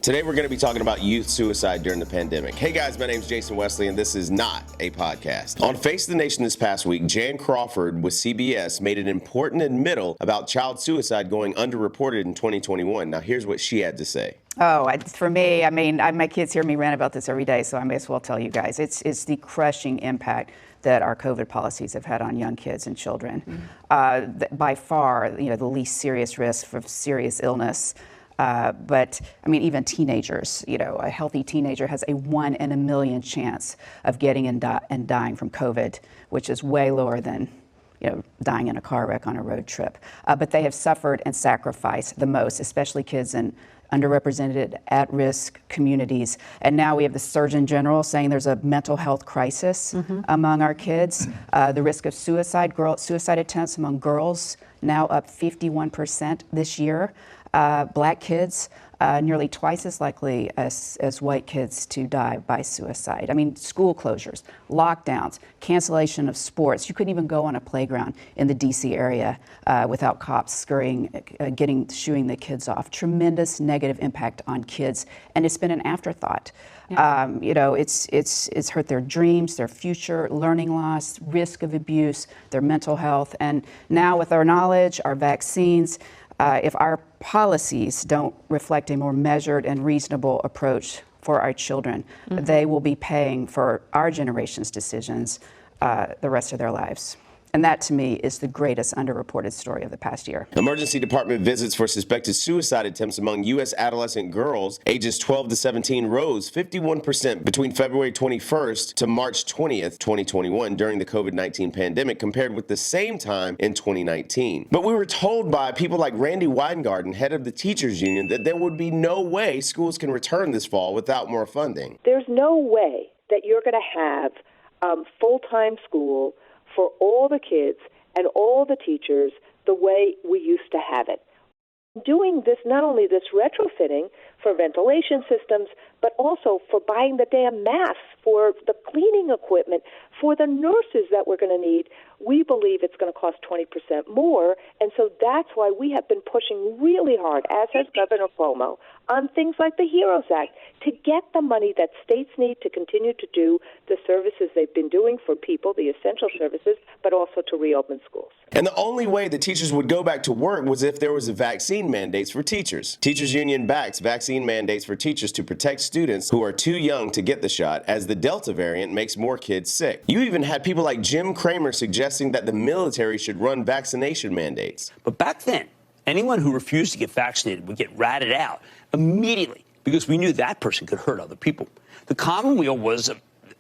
Today we're going to be talking about youth suicide during the pandemic. Hey guys, my name's Jason Wesley and this is not a podcast. On Face the Nation this past week, Jan Crawford with CBS made an important admittal about child suicide going underreported in 2021. Now here's what she had to say. For me, my kids hear me rant about this every day, so I may as well tell you guys. It's the crushing impact that our COVID policies have had on young kids and children. By far, the least serious risk for serious illness. But even teenagers, a healthy teenager has a 1 in a million chance of getting and dying from COVID, which is way lower than, dying in a car wreck on a road trip. But they have suffered and sacrificed the most, especially kids in underrepresented, at-risk communities. And now we have the Surgeon General saying there's a mental health crisis among our kids. The risk of suicide attempts among girls now up 51% this year. Black kids nearly twice as likely as white kids to die by suicide. School closures, lockdowns, cancellation of sports. You couldn't even go on a playground in the DC area without cops shooing the kids off. Tremendous negative impact on kids, and it's been an afterthought. Yeah. It's hurt their dreams, their future, learning loss, risk of abuse, their mental health, and now with our knowledge, our vaccines. If our policies don't reflect a more measured and reasonable approach for our children, they will be paying for our generation's decisions the rest of their lives. And that, to me, is the greatest underreported story of the past year. Emergency department visits for suspected suicide attempts among U.S. adolescent girls ages 12 to 17 rose 51% between February 21st to March 20th, 2021 during the COVID-19 pandemic compared with the same time in 2019. But we were told by people like Randy Weingarten, head of the teachers union, that there would be no way schools can return this fall without more funding. There's no way that you're going to have full-time school for all the kids and all the teachers the way we used to have it. Doing this, not only this retrofitting for ventilation systems, but also for buying the damn masks, for the cleaning equipment, for the nurses that we're going to need, we believe it's going to cost 20% more. And so that's why we have been pushing really hard, as has Governor Cuomo, on things like the HEROES Act to get the money that states need to continue to do the services they've been doing for people, the essential services, but also to reopen schools. And the only way the teachers would go back to work was if there was a vaccine mandates for teachers. Teachers Union backs vaccine mandates for teachers to protect students who are too young to get the shot, as the Delta variant makes more kids sick. You even had people like Jim Cramer suggesting that the military should run vaccination mandates. But back then, anyone who refused to get vaccinated would get ratted out immediately because we knew that person could hurt other people. The Commonweal was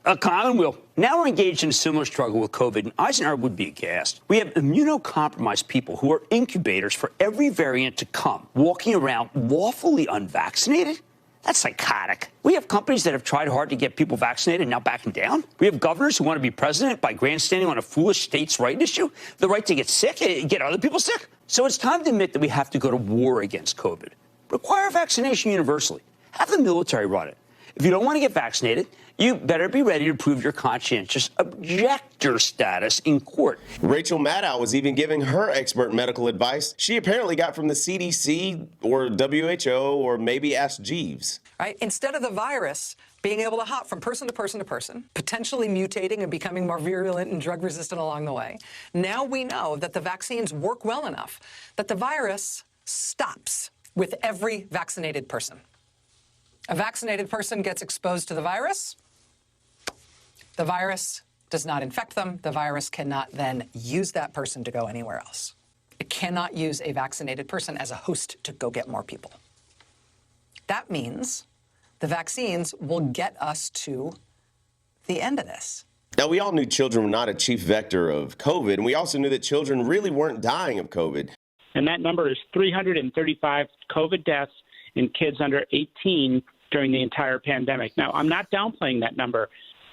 a Commonweal. Now we're engaged in a similar struggle with COVID, and Eisenhower would be aghast. We have immunocompromised people who are incubators for every variant to come, walking around lawfully unvaccinated. That's psychotic. We have companies that have tried hard to get people vaccinated and now backing down. We have governors who want to be president by grandstanding on a foolish states' right issue, the right to get sick, get other people sick. So it's time to admit that we have to go to war against COVID. Require vaccination universally. Have the military run it. If you don't want to get vaccinated, you better be ready to prove your conscientious objector status in court. Rachel Maddow was even giving her expert medical advice she apparently got from the CDC or WHO or maybe Ask Jeeves. Right? Instead of the virus being able to hop from person to person to person, potentially mutating and becoming more virulent and drug resistant along the way, now we know that the vaccines work well enough that the virus stops with every vaccinated person. A vaccinated person gets exposed to the virus does not infect them. The virus cannot then use that person to go anywhere else. It cannot use a vaccinated person as a host to go get more people. That means the vaccines will get us to the end of this. Now, we all knew children were not a chief vector of COVID, and we also knew that children really weren't dying of COVID. And that number is 335 COVID deaths in kids under 18 during the entire pandemic. Now, I'm not downplaying that number,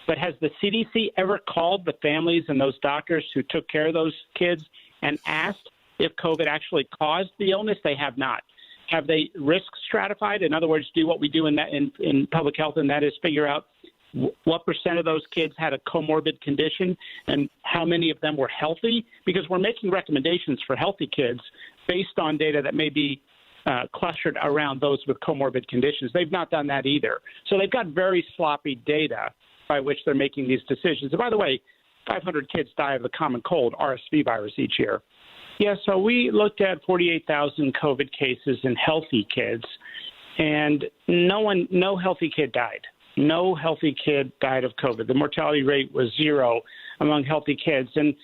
but has the CDC ever called the families and those doctors who took care of those kids and asked if COVID actually caused the illness? They have not. Have they risk stratified? In other words, do what we do in public health, and that is figure out what percent of those kids had a comorbid condition and how many of them were healthy? Because we're making recommendations for healthy kids based on data that may be clustered around those with comorbid conditions. They've not done that either. So they've got very sloppy data by which they're making these decisions. And by the way, 500 kids die of the common cold, RSV virus, each year. Yeah, so we looked at 48,000 COVID cases in healthy kids, and no healthy kid died. No healthy kid died of COVID. The mortality rate was 0 among healthy kids. And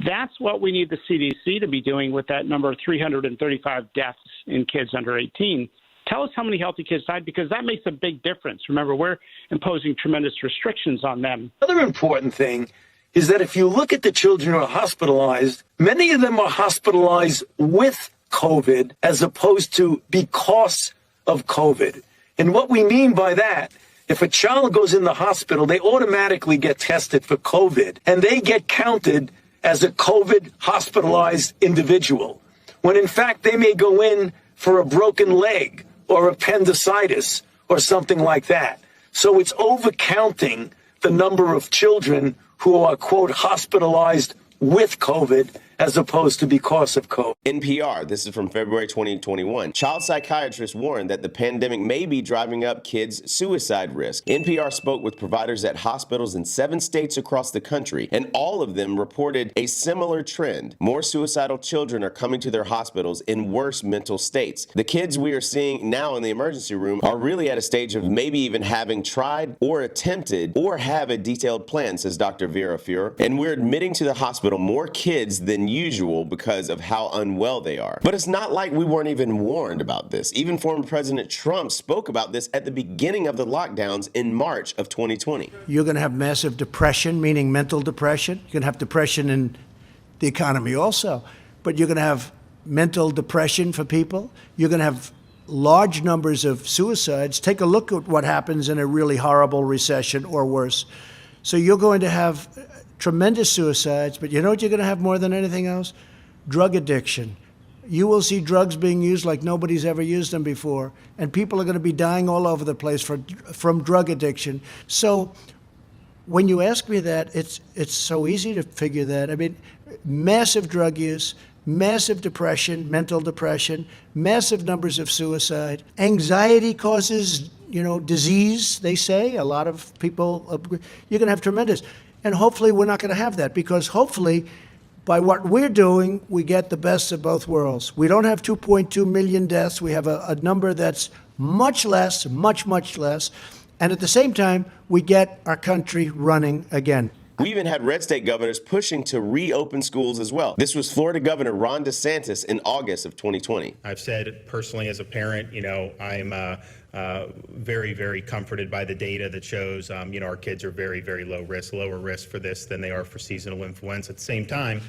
that's what we need the CDC to be doing with that number of 335 deaths in kids under 18. Tell us how many healthy kids died, because that makes a big difference. Remember, we're imposing tremendous restrictions on them. Another important thing is that if you look at the children who are hospitalized, many of them are hospitalized with COVID as opposed to because of COVID. And what we mean by that, if a child goes in the hospital, they automatically get tested for COVID, and they get counted as a COVID hospitalized individual, when in fact they may go in for a broken leg or appendicitis or something like that. So it's overcounting the number of children who are, quote, hospitalized with COVID as opposed to because of COVID. NPR, this is from February 2021. Child psychiatrists warned that the pandemic may be driving up kids' suicide risk. NPR spoke with providers at hospitals in 7 states across the country, and all of them reported a similar trend. More suicidal children are coming to their hospitals in worse mental states. The kids we are seeing now in the emergency room are really at a stage of maybe even having tried or attempted or have a detailed plan, says Dr. Vera Fuhrer. And we're admitting to the hospital more kids than usual because of how unwell they are. But it's not like we weren't even warned about this. Even former President Trump spoke about this at the beginning of the lockdowns in March of 2020. You're going to have massive depression, meaning mental depression. You're going to have depression in the economy also, but you're going to have mental depression for people. You're going to have large numbers of suicides. Take a look at what happens in a really horrible recession or worse. So you're going to have tremendous suicides, but you know what you're going to have more than anything else? Drug addiction. You will see drugs being used like nobody's ever used them before, and people are going to be dying all over the place from drug addiction. So when you ask me that, it's so easy to figure that. I mean, massive drug use, massive depression, mental depression, massive numbers of suicide. Anxiety causes, disease, they say. A lot of people, you're going to have tremendous. And hopefully we're not going to have that, because hopefully by what we're doing, we get the best of both worlds. We don't have 2.2 million deaths. We have a number that's much less, much less. And at the same time, we get our country running again. We even had red state governors pushing to reopen schools as well. This was Florida Governor Ron DeSantis in August of 2020. I've said personally as a parent, I'm very, very comforted by the data that shows, our kids are very, very lower risk for this than they are for seasonal influenza. At the same time,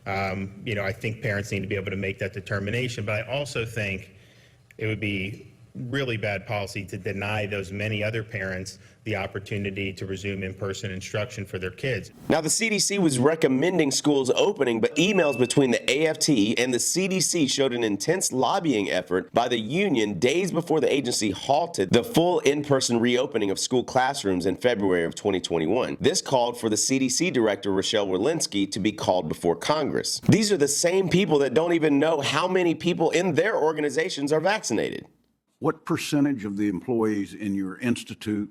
I think parents need to be able to make that determination. But I also think it would be really bad policy to deny those many other parents the opportunity to resume in-person instruction for their kids. Now, the CDC was recommending schools opening, but emails between the AFT and the CDC showed an intense lobbying effort by the union days before the agency halted the full in-person reopening of school classrooms in February of 2021. This called for the CDC director, Rochelle Walensky, to be called before Congress. These are the same people that don't even know how many people in their organizations are vaccinated. What percentage of the employees in your institute,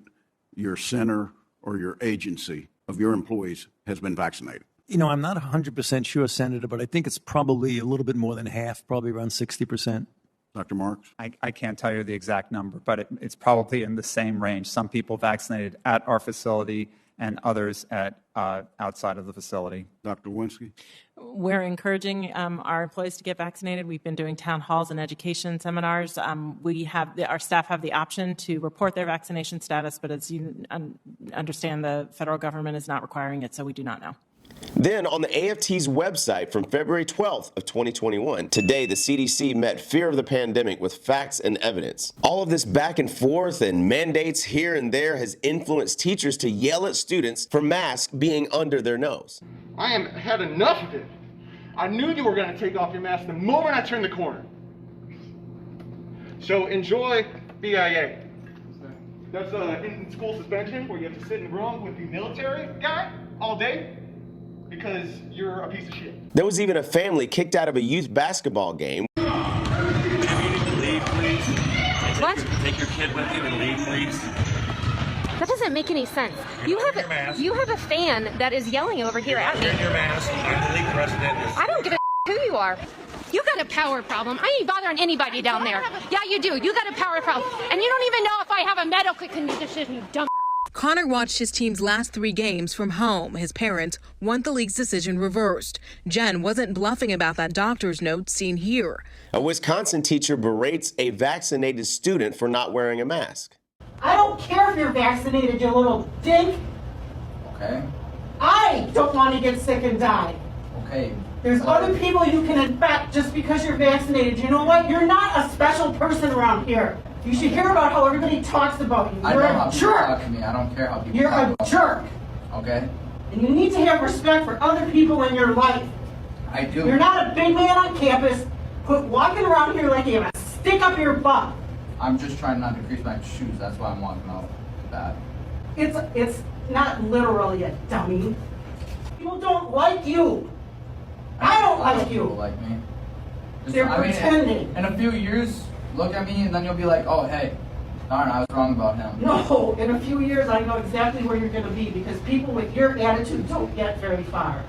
your center, or your agency of your employees has been vaccinated? I'm not 100% sure, Senator, but I think it's probably a little bit more than half, probably around 60%. Dr. Marks? I can't tell you the exact number, but it's probably in the same range. Some people vaccinated at our facility and others at outside of the facility. Dr. Walensky? We're encouraging our employees to get vaccinated. We've been doing town halls and education seminars. Our staff have the option to report their vaccination status, but as you understand, the federal government is not requiring it, so we do not know. Then on the AFT's website from February 12th of 2021, today the CDC met fear of the pandemic with facts and evidence. All of this back and forth and mandates here and there has influenced teachers to yell at students for masks being under their nose. I had enough of it. I knew you were going to take off your mask the moment I turned the corner. So enjoy BIA. That's in school suspension where you have to sit in the room with the military guy all day. Because you're a piece of shit. There was even a family kicked out of a youth basketball game. Please take your kid with you and leave, please? That doesn't make any sense. You have a fan that is yelling over here at me. You're in your mask. I'm the lead president. I don't give a who you are. You got a power problem. I ain't bothering anybody down there. Yeah, you do. You got a power problem. And you don't even know if I have a medical condition, you dumb. Connor watched his team's last 3 games from home. His parents want the league's decision reversed. Jen wasn't bluffing about that doctor's note seen here. A Wisconsin teacher berates a vaccinated student for not wearing a mask. I don't care if you're vaccinated, you little dink. Okay. I don't want to get sick and die. Okay. There's other people you can infect just because you're vaccinated. You know what? You're not a special person around here. You should hear about how everybody talks about you. You're a jerk. Talk to me. I don't care how people You're talk a about jerk. me. Okay. And you need to have respect for other people in your life. I do. You're not a big man on campus. Quit walking around here like you have a stick up your butt. I'm just trying not to crease my shoes. That's why I'm walking out with that. It's not literal, you dummy. People don't like you. I don't like you. People like me. They're pretending. In a few years, look at me and then you'll be like, oh, hey, darn, I was wrong about him. No, in a few years I know exactly where you're going to be because people with your attitude don't get very far.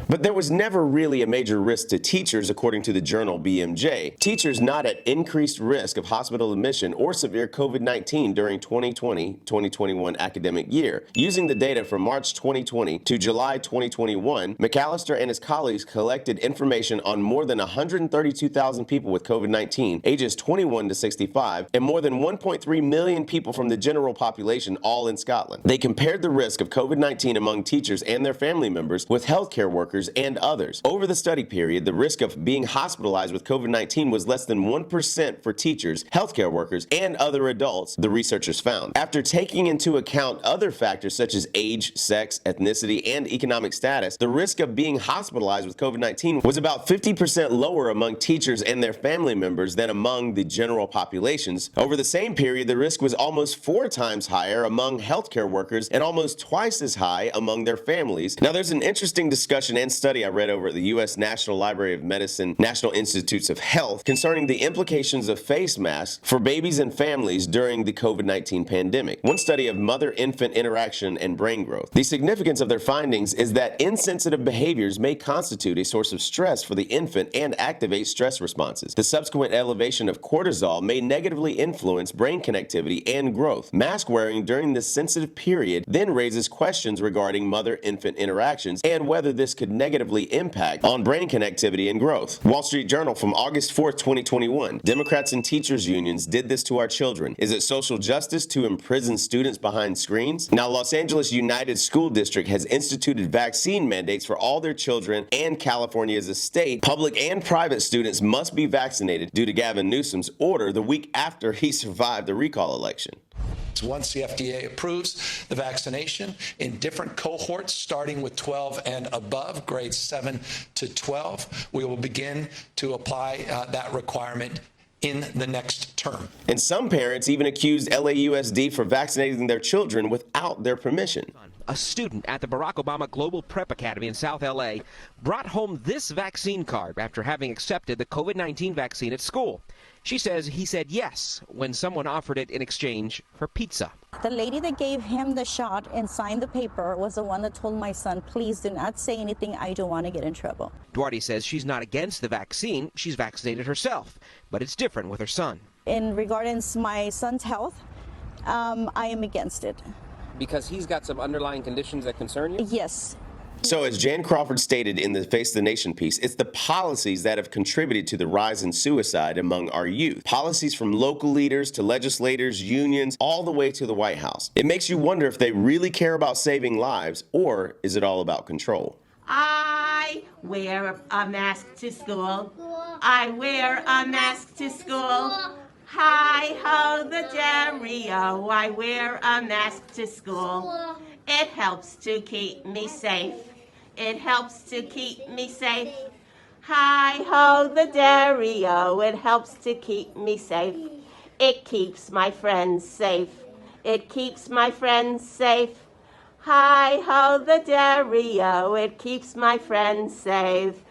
But there was never really a major risk to teachers, according to the journal BMJ. Teachers not at increased risk of hospital admission or severe COVID-19 during 2020-2021 academic year. Using the data from March 2020 to July 2021, McAllister and his colleagues collected information on more than 132,000 people with COVID-19, ages 21 to 65, and more than 1.3 million people from the general population, all in Scotland. They compared the risk of COVID-19 among teachers and their family members with healthcare workers and others. Over the study period, the risk of being hospitalized with COVID-19 was less than 1% for teachers, healthcare workers, and other adults, the researchers found. After taking into account other factors such as age, sex, ethnicity, and economic status, the risk of being hospitalized with COVID-19 was about 50% lower among teachers and their family members than among the general populations. Over the same period, the risk was almost 4 times higher among healthcare workers and almost twice as high among their families. Now, there's an interesting discussion and study I read over at the U.S. National Library of Medicine, National Institutes of Health, concerning the implications of face masks for babies and families during the COVID-19 pandemic. One study of mother-infant interaction and brain growth. The significance of their findings is that insensitive behaviors may constitute a source of stress for the infant and activate stress responses. The subsequent elevation of cortisol may negatively influence brain connectivity and growth. Mask wearing during this sensitive period then raises questions regarding mother-infant interactions and whether this could negatively impact on brain connectivity and growth. Wall Street Journal from August 4th, 2021. Democrats and teachers unions did this to our children. Is it social justice to imprison students behind screens? Now, Los Angeles United School District has instituted vaccine mandates for all their children, and California as a state, public and private students must be vaccinated due to Gavin Newsom's order the week after he survived the recall election. Once the FDA approves the vaccination in different cohorts, starting with 12 and above, grades 7 to 12, we will begin to apply that requirement in the next term. And some parents even accused LAUSD for vaccinating their children without their permission. A student at the Barack Obama Global Prep Academy in South LA brought home this vaccine card after having accepted the COVID-19 vaccine at school. She says he said yes when someone offered it in exchange for pizza. The lady that gave him the shot and signed the paper was the one that told my son, please do not say anything, I don't want to get in trouble. Duarte says she's not against the vaccine, she's vaccinated herself, but it's different with her son. In regards my son's health, I am against it. Because he's got some underlying conditions that concern you? Yes. So as Jan Crawford stated in the Face the Nation piece, it's the policies that have contributed to the rise in suicide among our youth. Policies from local leaders to legislators, unions, all the way to the White House. It makes you wonder if they really care about saving lives, or is it all about control? I wear a mask to school. I wear a mask to school. Hi ho the Dario, I wear a mask to school. It helps to keep me safe. It helps to keep me safe. Hi ho the Dario, it helps to keep me safe. It keeps my friends safe. It keeps my friends safe. Hi ho the Dario, it keeps my friends safe.